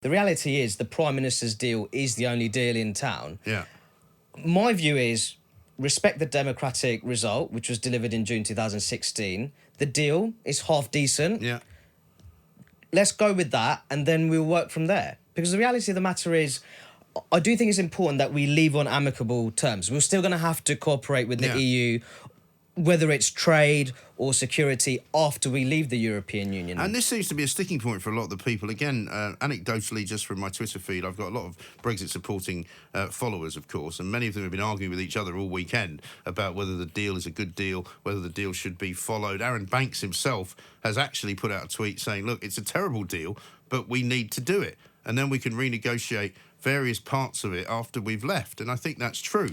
The reality is the Prime Minister's deal is the only deal in town. Yeah. My view is respect the democratic result, which was delivered in June 2016. The deal is half decent. Yeah. Let's go with that, and then we'll work from there. Because the reality of the matter is, I do think it's important that we leave on amicable terms. We're still going to have to cooperate with the EU, whether it's trade or security, after we leave the European Union. And this seems to be a sticking point for a lot of the people. Again, anecdotally, just from my Twitter feed, I've got a lot of Brexit-supporting followers, of course, and many of them have been arguing with each other all weekend about whether the deal is a good deal, whether the deal should be followed. Aaron Banks himself has actually put out a tweet saying, look, it's a terrible deal, but we need to do it. And then we can renegotiate various parts of it after we've left. And I think that's true.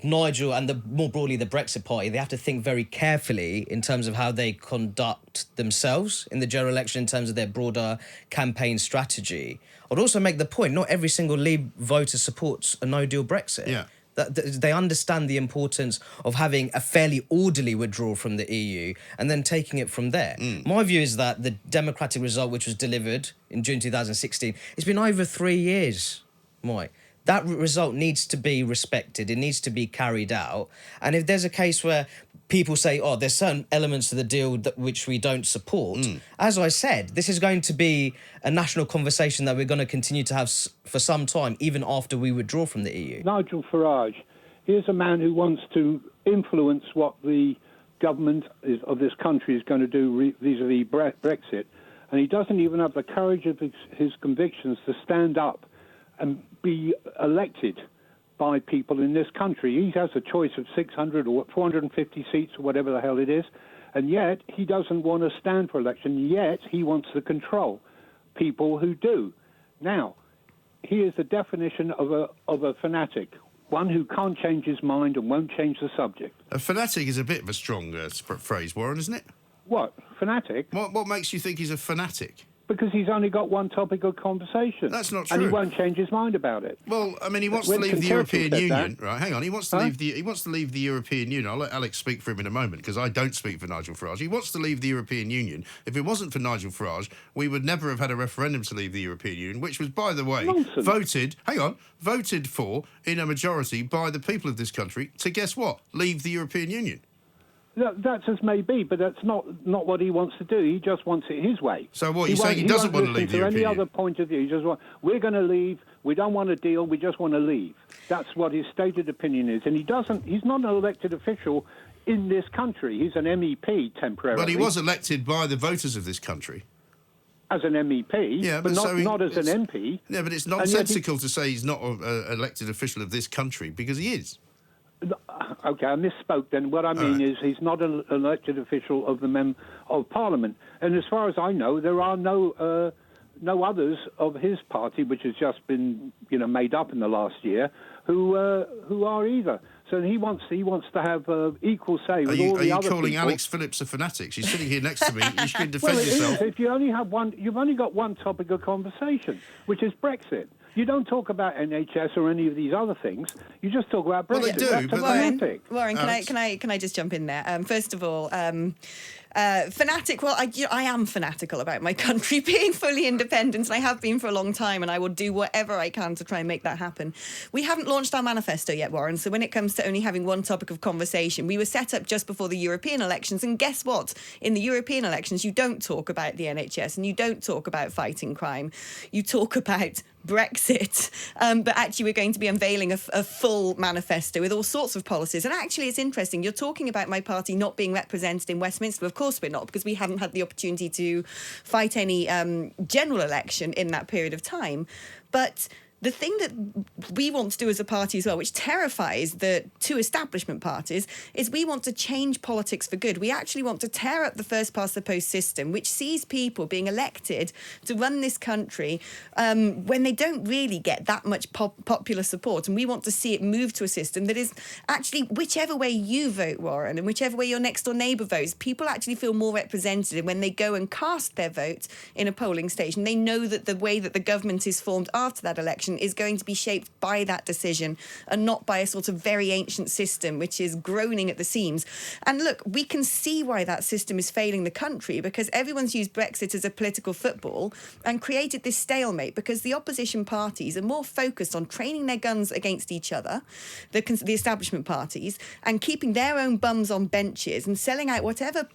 Nigel and more broadly the Brexit Party, they have to think very carefully in terms of how they conduct themselves in the general election in terms of their broader campaign strategy. I'd also make the point, not every single Leave voter supports a no-deal Brexit. Yeah. They understand the importance of having a fairly orderly withdrawal from the EU and then taking it from there. My view is that the democratic result, which was delivered in June 2016, it's been over 3 years, Mike. That result needs to be respected. It needs to be carried out. And if there's a case where people say, oh, there's certain elements to the deal which we don't support, as I said, this is going to be a national conversation that we're going to continue to have for some time, even after we withdraw from the EU. Nigel Farage, here's a man who wants to influence what the government of this country is going to do vis-à-vis Brexit, and he doesn't even have the courage of his convictions to stand up and be elected by people in this country. He has a choice of 600 or 450 seats or whatever the hell it is, and yet he doesn't want to stand for election, yet he wants to control people who do. Now, he is the definition of a fanatic, one who can't change his mind and won't change the subject. A fanatic is a bit of a strong phrase, Warren, isn't it? What? Fanatic? What makes you think he's a fanatic? Because he's only got one topic of conversation. That's not true. And he won't change his mind about it. Well, I mean, he wants to leave the European Union. Right, hang on. He wants to leave the European Union. I'll let Alex speak for him in a moment, because I don't speak for Nigel Farage. He wants to leave the European Union. If it wasn't for Nigel Farage, we would never have had a referendum to leave the European Union, which was, by the way, voted for in a majority by the people of this country to, guess what, leave the European Union. That's as may be, but that's not what he wants to do. He just wants it his way. So what, you're saying he doesn't want to leave the European Union? Any other point of view. He just we're going to leave, we don't want a deal, we just want to leave. That's what his stated opinion is. And he's not an elected official in this country. He's an MEP temporarily. But he was elected by the voters of this country. As an MEP, yeah, but not as an MP. Yeah, but it's nonsensical to say he's not an elected official of this country, because he is. Okay, I misspoke then. What I mean is he's not an elected official of of Parliament. And as far as I know, there are no others of his party, which has just been made up in the last year, who are either. So he wants to have equal say with all the other people. Are you calling Alex Phillips a fanatic? She's sitting here next to me. You should defend yourself. If you only have one, you've only got one topic of conversation, which is Brexit. You don't talk about NHS or any of these other things. You just talk about Brexit. Well, they do. Warren, can I just jump in there? First of all, fanatic. Well, I am fanatical about my country being fully independent, and I have been for a long time, and I will do whatever I can to try and make that happen. We haven't launched our manifesto yet, Warren, so when it comes to only having one topic of conversation, we were set up just before the European elections, and guess what? In the European elections, you don't talk about the NHS, and you don't talk about fighting crime. You talk about Brexit, but actually we're going to be unveiling a full manifesto with all sorts of policies. And actually it's interesting, you're talking about my party not being represented in Westminster. Of course we're not, because we haven't had the opportunity to fight any general election in that period of time. But the thing that we want to do as a party as well, which terrifies the two establishment parties, is we want to change politics for good. We actually want to tear up the first past the post system, which sees people being elected to run this country when they don't really get that much popular support. And we want to see it move to a system that is actually, whichever way you vote, Warren, and whichever way your next door neighbour votes, people actually feel more represented. And when they go and cast their vote in a polling station, they know that the way that the government is formed after that election election is going to be shaped by that decision and not by a sort of very ancient system which is groaning at the seams. And look, we can see why that system is failing the country, because everyone's used Brexit as a political football and created this stalemate because the opposition parties are more focused on training their guns against each other, the establishment parties, and keeping their own bums on benches and selling out whatever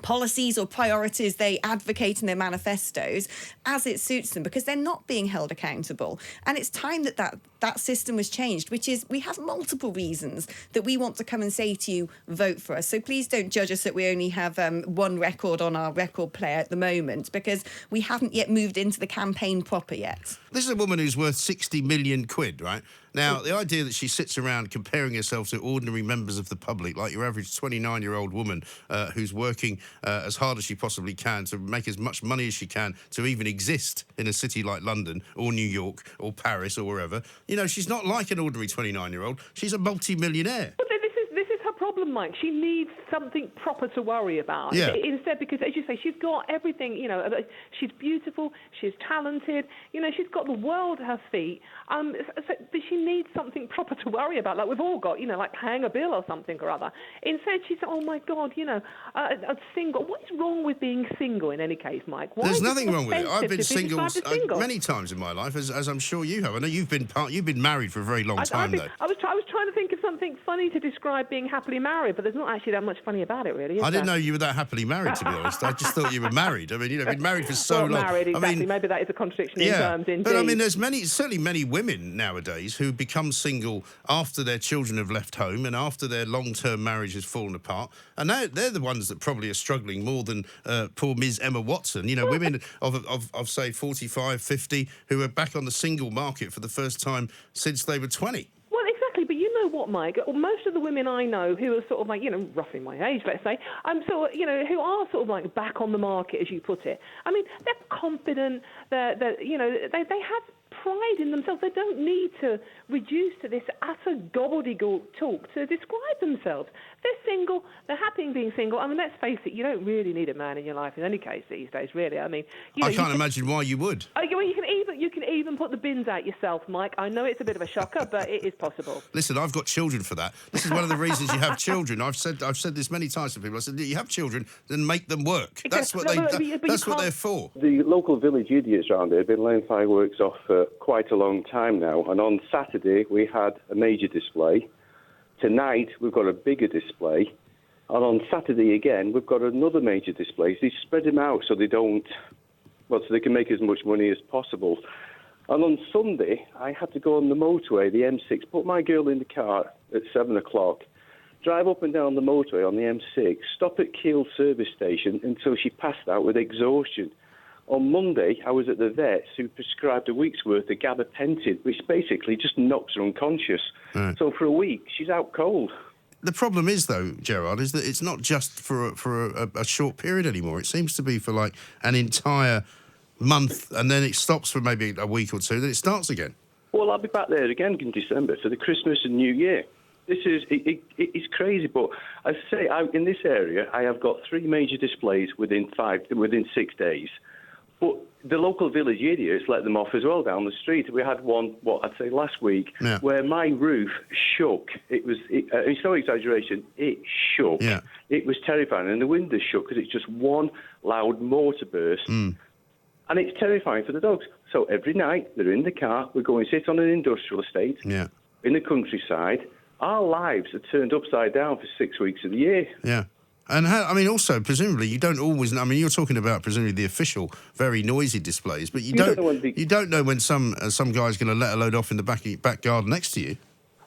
policies or priorities they advocate in their manifestos as it suits them, because they're not being held accountable. And it's time that system was changed, which is, we have multiple reasons that we want to come and say to you, vote for us. So please don't judge us that we only have one record on our record player at the moment, because we haven't yet moved into the campaign proper yet. This is a woman who's worth 60 million quid, right? Now, the idea that she sits around comparing herself to ordinary members of the public, like your average 29-year-old woman who's working as hard as she possibly can to make as much money as she can to even exist in a city like London or New York or Paris or wherever, you know, she's not like an ordinary 29-year-old. She's a multi-millionaire. But this is her problem, Mike. She needs something proper to worry about. Yeah. Instead, because, as you say, she's got everything, you know, she's beautiful, she's talented, you know, she's got the world at her feet, but she needs something proper to worry about, like we've all got, you know, like paying a bill or something or other. Instead, she's, oh, my God, you know, single. What's wrong with being single in any case, Mike? Why There's is it nothing wrong with it. I've been single single? many times in my life, as I'm sure you have. I know you've been married for a very long time, though. I was trying to think of something funny to describe being happily married, but there's not actually that much funny about it, really. I didn't know you were that happily married, to be honest. I just thought you were married. I mean, you know, been married for so long. Married, exactly. I mean, maybe that is a contradiction in terms, indeed. But I mean, there's certainly many women nowadays who become single after their children have left home and after their long-term marriage has fallen apart, and they're the ones that probably are struggling more than poor Ms. Emma Watson. You know, women of say 45, 50 who are back on the single market for the first time since they were 20. Well, exactly, but you know what, Mike? Most of the women I know who are sort of like, you know, roughly my age, let's say, you know, who are sort of like back on the market, as you put it. I mean, they're confident, they're you know, they have pride in themselves. They don't need to reduce to this utter gobbledygook talk to describe themselves. They're single. They're happy in being single. I mean, let's face it, you don't really need a man in your life in any case these days, really. I mean, you know, I can't imagine why you would. Oh, you can even put the bins out yourself, Mike. I know it's a bit of a shocker, but it is possible. Listen, I've got children for that. This is one of the reasons you have children. I've said this many times to people. I said, you have children, then make them work. That's what that's what they're for. The local village idiots around here have been laying fireworks off for quite a long time now. And on Saturday, we had a major display. Tonight, we've got a bigger display. And on Saturday again, we've got another major display. They spread them out so so they can make as much money as possible. And on Sunday, I had to go on the motorway, the M6, put my girl in the car at 7 o'clock, drive up and down the motorway on the M6, stop at Kiel service station until she passed out with exhaustion. On Monday, I was at the vets who prescribed a week's worth of gabapentin, which basically just knocks her unconscious. Right. So for a week, she's out cold. The problem is, though, Gerard, is that it's not just for a short period anymore. It seems to be for like an entire month, and then it stops for maybe a week or two, then it starts again. Well, I'll be back there again in December for the Christmas and New Year. This is it's crazy, but I say in this area I have got 3 major displays within 6 days. But the local village idiots let them off as well down the street. We had one, last week, where my roof shook. It's no exaggeration, it shook. Yeah. It was terrifying, and the windows shook because it's just one loud mortar burst. And it's terrifying for the dogs. So every night, they're in the car, we go and sit on an industrial estate in the countryside. Our lives are turned upside down for 6 weeks of the year. Yeah. And also, presumably, you don't always know. I mean, you're talking about presumably the official, very noisy displays, but you don't know when some guy's going to let a load off in the back garden next to you.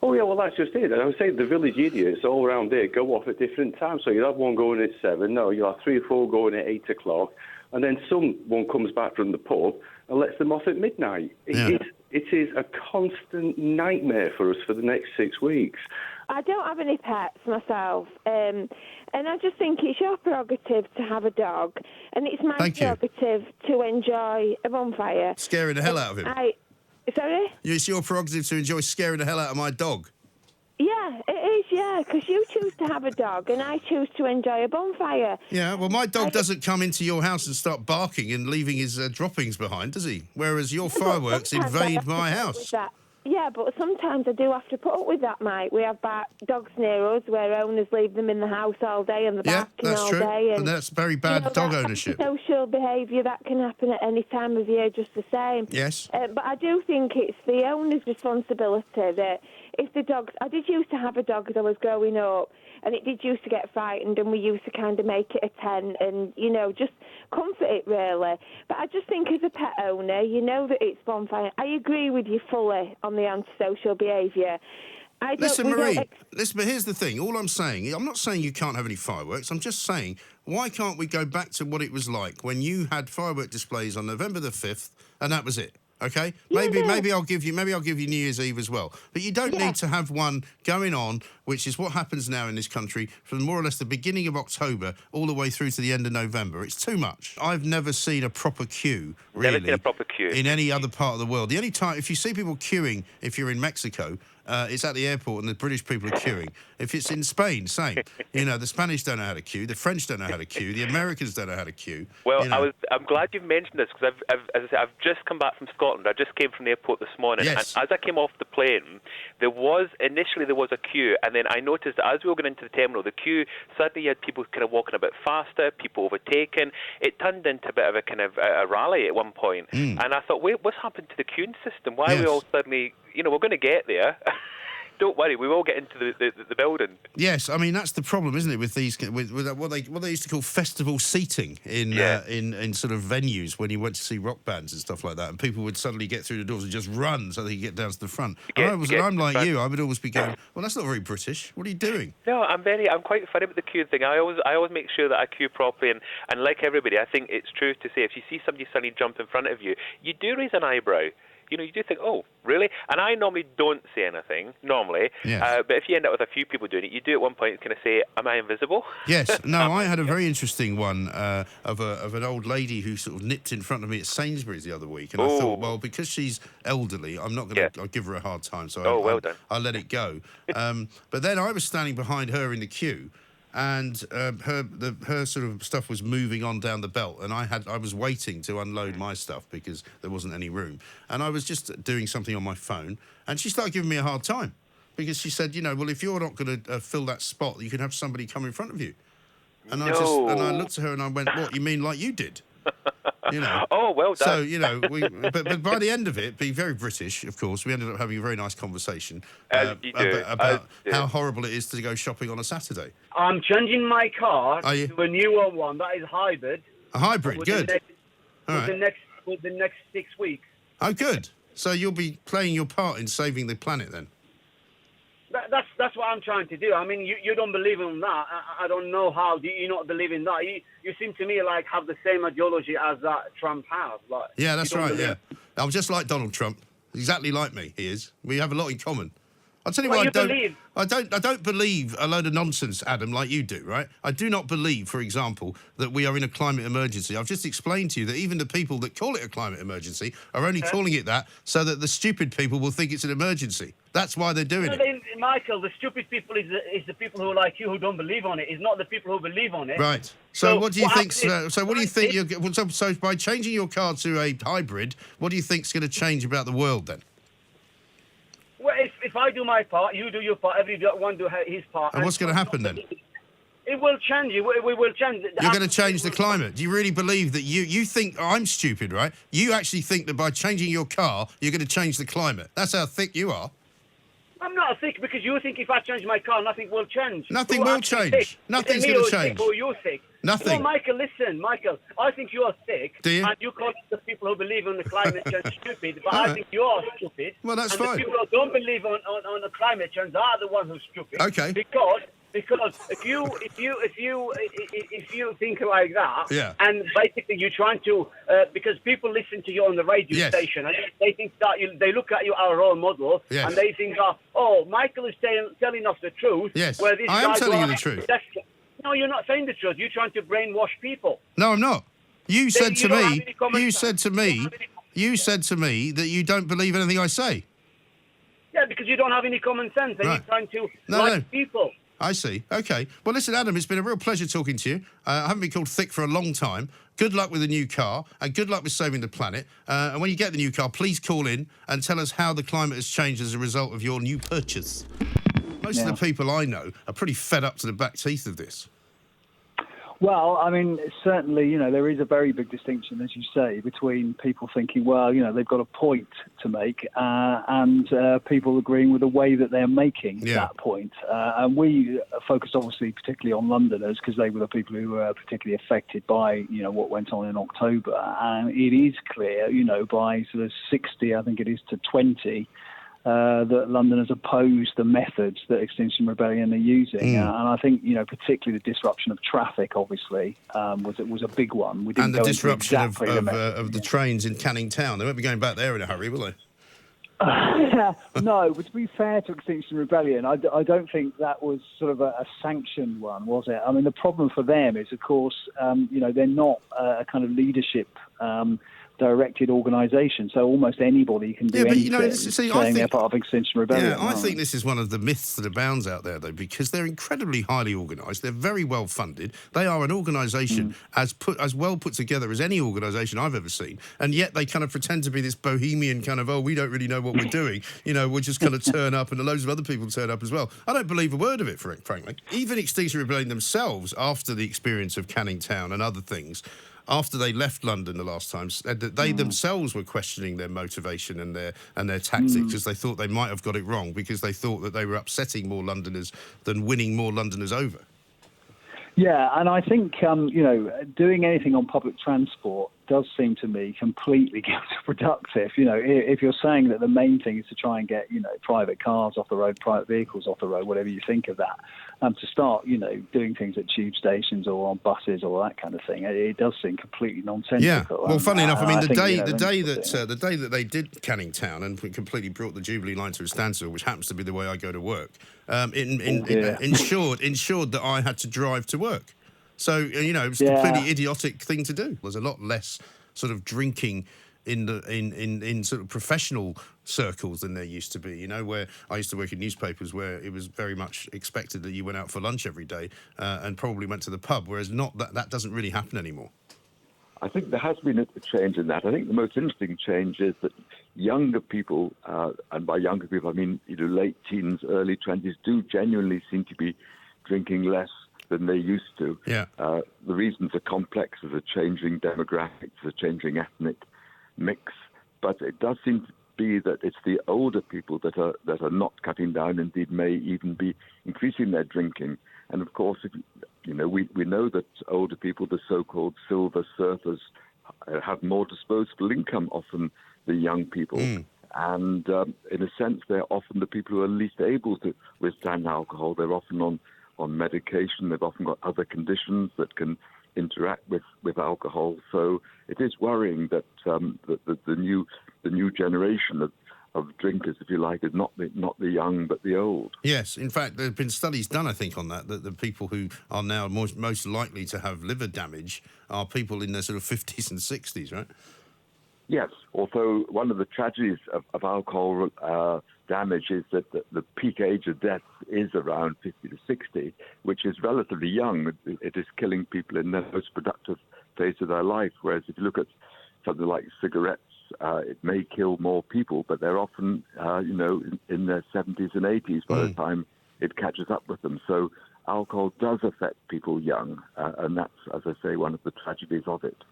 Oh, yeah, well, that's just it. And I would say the village idiots all around there go off at different times. So you'll have one going at 7, you'll have 3 or 4 going at 8 o'clock, and then someone comes back from the pub and lets them off at midnight. It is a constant nightmare for us for the next 6 weeks. I don't have any pets myself, and I just think it's your prerogative to have a dog, and it's my prerogative to enjoy a bonfire. Scaring the hell out of him. Sorry? It's your prerogative to enjoy scaring the hell out of my dog. Yeah, it is, because you choose to have a dog, and I choose to enjoy a bonfire. Yeah, well, my dog doesn't come into your house and start barking and leaving his droppings behind, does he? Whereas your fireworks invade my house. Yeah, but sometimes I do have to put up with that, mate. We have dogs near us where owners leave them in the house all day and the barking all day. And that's very bad dog ownership. Social behaviour, that can happen at any time of year just the same. Yes. But I do think it's the owner's responsibility that if the dogs... I did used to have a dog as I was growing up, and it did used to get frightened, and we used to kind of make it a tent and, just comfort it, really. But I just think as a pet owner, you know that it's bonfire. I agree with you fully on the antisocial behaviour. Listen, Marie, but here's the thing. All I'm saying, I'm not saying you can't have any fireworks. I'm just saying, why can't we go back to what it was like when you had firework displays on November the 5th, and that was it? Okay, maybe I'll give you New Year's Eve as well. But you don't need to have one going on, which is what happens now in this country from more or less the beginning of October all the way through to the end of November. It's too much. I've never seen a proper queue, really, never seen a proper queue in any other part of the world. The only time, if you see people queuing, if you're in Mexico, it's at the airport and the British people are queuing. If it's in Spain, same. The Spanish don't know how to queue, the French don't know how to queue, the Americans don't know how to queue. Well, I'm glad you've mentioned this because as I said, I've just come back from Scotland. I just came from the airport this morning, and as I came off the plane, initially there was a queue, and then I noticed that as we were going into the terminal, the queue suddenly you had people kind of walking a bit faster, people overtaking. It turned into a bit of a kind of a rally at one point, and I thought, wait, what's happened to the queuing system? Why are we all suddenly, we're going to get there. Don't worry, we will get into the building. Yes, I mean that's the problem, isn't it? With these, with what they used to call festival seating in sort of venues when you went to see rock bands and stuff like that, and people would suddenly get through the doors and just run so they could get down to the front. I'm like you, I would always be going, well, that's not very British. What are you doing? No, I'm quite funny with the queue thing. I always make sure that I queue properly, and like everybody, I think it's true to say if you see somebody suddenly jump in front of you, you do raise an eyebrow. You do think, oh, really? And I normally don't say anything, but if you end up with a few people doing it, you do at one point kind of say, am I invisible? Yes. No, I had a very interesting one of an old lady who sort of nipped in front of me at Sainsbury's the other week. And I thought, well, because she's elderly, I'm not going to I'll give her a hard time. So I let it go. But then I was standing behind her in the queue, and her sort of stuff was moving on down the belt, and I was waiting to unload my stuff because there wasn't any room, and I was just doing something on my phone, and she started giving me a hard time because she said, well, if you're not going to fill that spot, you can have somebody come in front of you, and I looked at her and I went, what, you mean like you did? Oh, well done. So, but by the end of it, being very British, of course, we ended up having a very nice conversation about how horrible it is to go shopping on a Saturday. I'm changing my car to a newer one that is hybrid. A hybrid, good. With the next 6 weeks. Oh, good. So you'll be playing your part in saving the planet then? That's what I'm trying to do. I mean, you don't believe in that. I don't know how. Do you not believe in that? You seem to me like have the same ideology as that Trump has. Like, yeah, that's right. Yeah, I'm just like Donald Trump. Exactly like me. He is. We have a lot in common. I'll tell you what I don't believe a load of nonsense, Adam, like you do, right? I do not believe, for example, that we are in a climate emergency. I've just explained to you that even the people that call it a climate emergency are only calling it that so that the stupid people will think it's an emergency. That's why they're doing it. Michael, the stupid people is the people who like you who don't believe on it. It's not the people who believe on it. Right. So what do you think? So what do you think? So by changing your car to a hybrid, what do you think's going to change about the world then? Well, if I do my part, you do your part, everyone do his part. And what's going to happen then? It will change. We will change. You're going to change the climate. Do you really believe that you think I'm stupid, right? You actually think that by changing your car, you're going to change the climate. That's how thick you are. I'm not thick because you think if I change my car, nothing will change. Nothing will change. Nothing's going to change. Or you're sick. Nothing. No, Michael, listen, Michael. I think you are sick. Do you? And you call the people who believe in the climate change stupid, but I think you are stupid. Well, that's fine. The people who don't believe on the climate change are the ones who are stupid. Okay. Because if you think like that, and basically you're trying to because people listen to you on the radio station and they think that they look at you as a role model and they think, oh, Michael is telling us the truth. Yes, where this I am telling you the truth. No, you're not saying the truth. You're trying to brainwash people. No, I'm not. You said to me that you don't believe anything I say. Yeah, because you don't have any common sense and you're trying to lie to people. I see. Okay. Well, listen, Adam, it's been a real pleasure talking to you. I haven't been called thick for a long time. Good luck with the new car, and good luck with saving the planet. And when you get the new car, please call in and tell us how the climate has changed as a result of your new purchase. Most of the people I know are pretty fed up to the back teeth of this. Well, I mean, certainly, there is a very big distinction, as you say, between people thinking, well, they've got a point to make, and people agreeing with the way that they're making that point. And we focused, obviously, particularly on Londoners, because they were the people who were particularly affected by, what went on in October. And it is clear, by sort of 60, I think it is, to 20, that Londoners oppose the methods that Extinction Rebellion are using. And I think, particularly the disruption of traffic, obviously, was a big one. We didn't and the disruption of the trains in Canning Town. They won't be going back there in a hurry, will they? No, but to be fair to Extinction Rebellion, I don't think that was sort of a sanctioned one, was it? I mean, the problem for them is, of course, they're not a kind of leadership directed organisation, so almost anybody can do anything, saying they're part of Extinction Rebellion. Yeah, I think this is one of the myths that abounds out there, though, because they're incredibly highly organised, they're very well funded, they are an organisation as well put together as any organisation I've ever seen, and yet they kind of pretend to be this bohemian kind of, we don't really know what we're doing, we'll just kind of turn up, and loads of other people turn up as well. I don't believe a word of it, frankly. Even Extinction Rebellion themselves, after the experience of Canning Town and other things, after they left London the last time, they themselves were questioning their motivation and their tactics, because they thought they might have got it wrong, because they thought that they were upsetting more Londoners than winning more Londoners over. Yeah, and I think, doing anything on public transport does seem to me completely counterproductive. If you're saying that the main thing is to try and get, private cars off the road, private vehicles off the road, whatever you think of that, to start, doing things at tube stations or on buses or that kind of thing, it does seem completely nonsensical. Yeah, well, funnily enough, I mean, the day that they did Canning Town and completely brought the Jubilee line to a standstill, which happens to be the way I go to work, ensured that I had to drive to work. So, it's a completely idiotic thing to do. There's a lot less sort of drinking in sort of professional circles than there used to be, where I used to work in newspapers, where it was very much expected that you went out for lunch every day and probably went to the pub, whereas that doesn't really happen anymore. I think there has been a change in that. I think the most interesting change is that younger people, and by younger people I mean late teens, early 20s, do genuinely seem to be drinking less than they used to. Yeah. The reasons are complex. There's a changing demographics, a changing ethnic mix, but it does seem to be that it's the older people that are not cutting down, indeed may even be increasing their drinking. And of course, we know that older people, the so-called silver surfers, have more disposable income often than young people. And in a sense, they're often the people who are least able to withstand alcohol. They're often on medication. They've often got other conditions that can interact with alcohol. So it is worrying that the new generation of drinkers, if you like, is not the young but the old. Yes, in fact, there have been studies done, I think, on that the people who are now most likely to have liver damage are people in their sort of 50s and 60s, right? Yes, although one of the tragedies of alcohol damage is that the peak age of death is around 50 to 60, which is relatively young. It is killing people in their most productive phase of their life, whereas if you look at something like cigarettes, it may kill more people, but they're often, in their 70s and 80s by the time it catches up with them. So alcohol does affect people young, and that's, as I say, one of the tragedies of it.